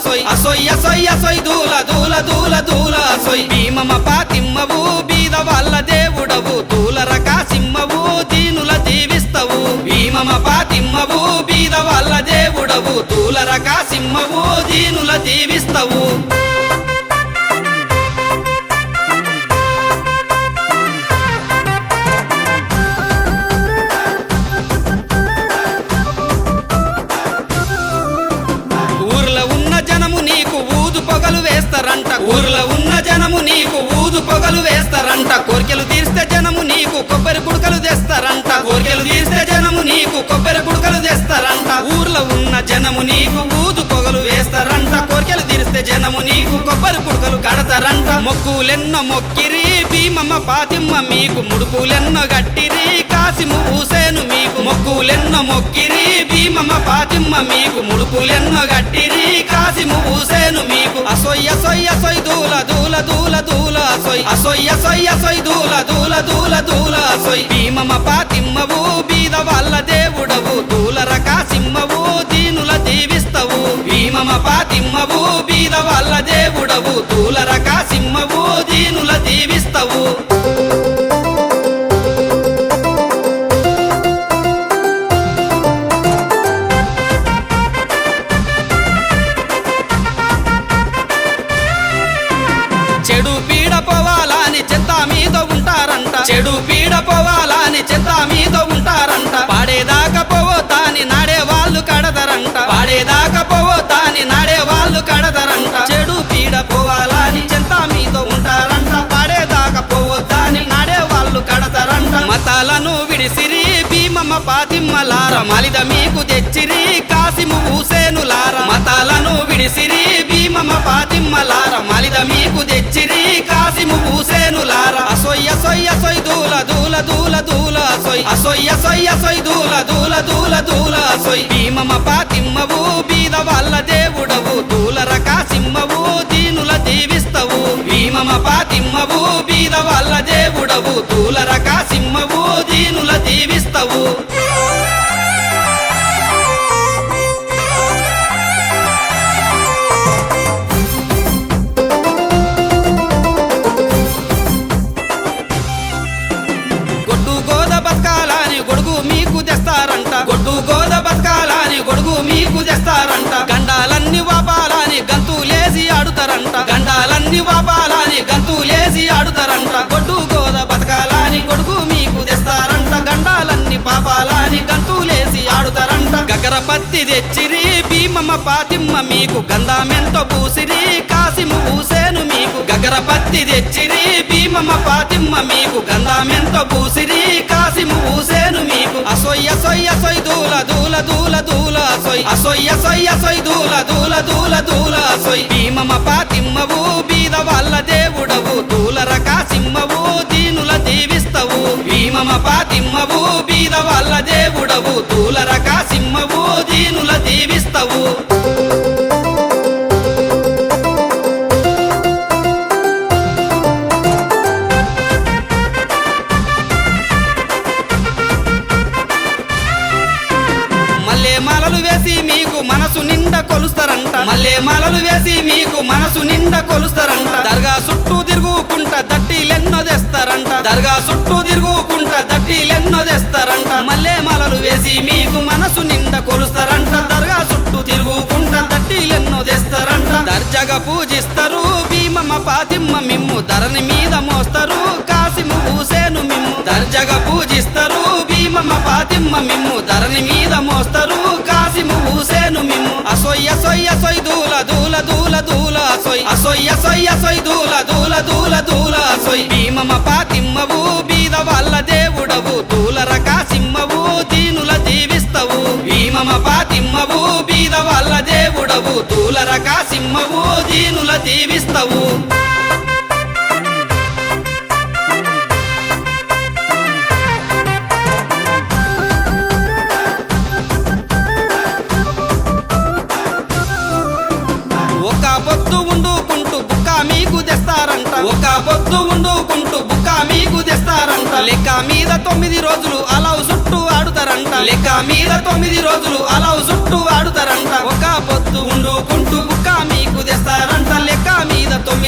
సోయ్ అసొయ్ అసొయ్ అసొయ్ దూల దూల దూల దూల సోయ్ భీమమ్మ పాతిమ్మవు బీద వాళ్ళ దేవుడవు దూలర కాసిమ్మవు దీనుల దీవిస్తవు భీమమ్మ పాతిమ్మవు బీద వాళ్ళ దేవుడవు దూలర కాసిమ్మవు దీనుల దీవిస్తవు ఊర్లో ఉన్న జనము నీకు ఊదు పొగలు వేస్తారంట కోరికలు తీర్స్తే జనము నీకు కొబ్బరి కుడకలు తెస్తారంట కోరికలు తీర్స్తే జనము నీకు కొబ్బరి కుడకలు తెస్తారంట ఊర్లో ఉన్న జనము నీకు ఊదు పొగలు వేస్తారంట కోరికలు తీర్స్తే జనము నీకు కొబ్బరి కుడకలు కడతారంట మొక్కులెన్నో మొక్కిరి భీమమ్మ పాతిమ్మ మీకు ముడుపులెన్నో గట్టిరి కాసిము హుసేను మీకు మొక్కులెన్నో మొక్కిరి భీమమ్మ పాతిమ్మ మీకు ముడుపులెన్నో గట్టిరి కాసిము హుసేను మీకు అసొయ్య సొయ్య సొయ్ దూల దూల దూల దూల సొయ్ అసొయ్య సొయ్య సొయ్ దూల దూల దూల దూల సొయ్ భీమమ్మ పాతిమ్మవు బీద వాళ్ళ దేవుడవు దూలర కాసిమ్మవు దీనుల దీవిస్తవు భీమమ్మ పాతిమ్మవు బీద వాళ్ళ దేవుడవు దూలర కాసిమ్మవు దీనుల దీవిస్తవు చెడు పీడ పోవాలని చెత్త మీద ఉంటారంట చెడు పీడ పోవాలని చెత్త మీద ఉంటారంట పాడేదాకా పోవతాని నాడే వాళ్ళు కడతారంట పాడేదాకా పోవతాని నాడే వాళ్ళు కడతారంట చెడు పీడ పోవాలని చెత్త మీద ఉంటారంట పాడేదాకా పోవతాని నాడే వాళ్ళు కడతారంట మతాలను విడిసిరి భీమమ్మ పాతిమ్మలార మలిద మీకు తెచ్చిరి కాసిము హుసేనులార మతాలను విడిసిరి భీమమ్మ పాతిమ్మలార మలిద మీకు తెచ్చిరి కాసిము హుసేనులార అసొయ్య సొయ్య సొయ్ దూల దూల దూల దూల సొయ్ అసొయ్య సొయ్య సొయ్ దూల దూల దూల దూల సొయ్ భీమమ్మ పాతిమ్మవు బీద వాళ్ళ దేవుడవు దూలర కాసిమ్మవు దీనుల దీవిస్తవు భీమమ్మ పాతిమ్మవు బీద వాళ్ళ దేవుడవు దూలర కాసిమ్మవు దీనుల దీవిస్తవు గొడ్డు గోద బతకాలని గొడుగు మీకు తెస్తారంట గండాలన్నీ వాపాలని గంతులేసి ఆడుతారంట గండాలన్నీ వాపాలని గంతులేసి ఆడుతారంట గొడ్డు గోద బతకాలని గొడుగు మీకు తెస్తారంట గండాలన్నీ పాపాలని గంతులేసి ఆడుతారంట గగర పత్తి తెచ్చిరి భీమమ్మ పాతిమ్మ మీకు గంధామెంతో పూసిరి కాసిము హుసేను మీకు గగర పత్తి తెచ్చిరి భీమమ్మ పాతిమ్మ మీకు గంధామెంతో పూసిరి కాసిము హుసేను మీకు అసొయ్య సొయ్య సొయ్ దూల దూల దూల దూల సొయ్ అసొయ్య సొయ్య సొయ్ దూల దూల దూల దూల సొయ్ భీమమ్మ పాతిమ్మవు బీద వాళ్ళ దేవుడవు దూలర కాసిమ్మవు దీనుల దీవిస్తవు భీమమ్మ పాతిమ్మవు బీద వాళ్ళ దేవుడవు దూలర కాసిమ్మవు దీనుల దీవిస్తవు మాలలు వేసి మీకు మనసు నిండా కొలుస్తారంట మల్లె మాలలు వేసి మీకు మనసు నిండా కొలుస్తారంట దర్గా చుట్టూ తిరుగుకుంటా దట్టీలెన్నో తెస్తారంట దర్గా చుట్టూ తిరుగుకుంటా దట్టీలెన్నో తెస్తారంట మల్లె మాలలు వేసి మీకు మనసు నిండా కొలుస్తారంట దర్గా చుట్టూ తిరుగుకుంటా దట్టీలెన్నో తెస్తారంట దర్జాగా పూజిస్తారు భీమమ్మ పాతిమ్మ మిమ్ము ధరణి మీద మోస్తారు కాసిము హుసేను మిమ్ము దర్జాగా పూజిస్తారు భీమమ్మ పాతిమ్మ మిమ్ము ధరణి మీద మోస్తారు కాసిము హుసేను మిమ్ము అసొయ్య సొయ్య సొయ్ దూల దూల దూల దూల సొయ్ అసొయ్య సొయ్య సొయ్ దూల దూల దూల దూల సొయ్ భీమమ్మ పాతిమ్మవు బీద వాళ్ళ దేవుడవు దూలర కాసిమ్మవు దీనుల దీవిస్తవు భీమమ్మ పాతిమ్మవు బీద వాళ్ళ దేవుడవు దూలర కాసిమ్మవు దీనుల దీవిస్తవు ఒక పొద్దు ఉండుకుంటూ బుక్క మీకు తెస్తారంట లెక్క మీద 9 రోజులు అలావు చుట్టూ ఆడుతారంట లెక్క మీద 9 రోజులు అలావు చుట్టూ ఆడుతారంట ఒక పొద్దు ఉండుకుంటూ బుక్క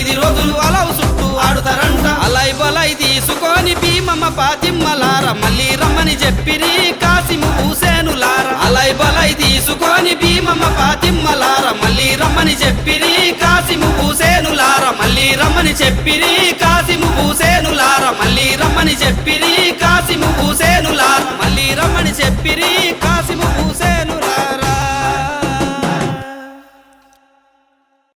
9 రోజులు అలవు చుట్టూ ఆడుతారంట అలై బలై తీసుకొని భీమమ్మ పాతిమ్మలార మళ్ళీ రమ్మని చెప్పిరి కాసిము హుసేనులార అలై బలై తీసుకొని భీమమ్మ పాతిమ్మలార మళ్ళీ రమ్మని చెప్పిరి కాసిము హుసేనులార మళ్ళీ రమ్మని చెప్పిరి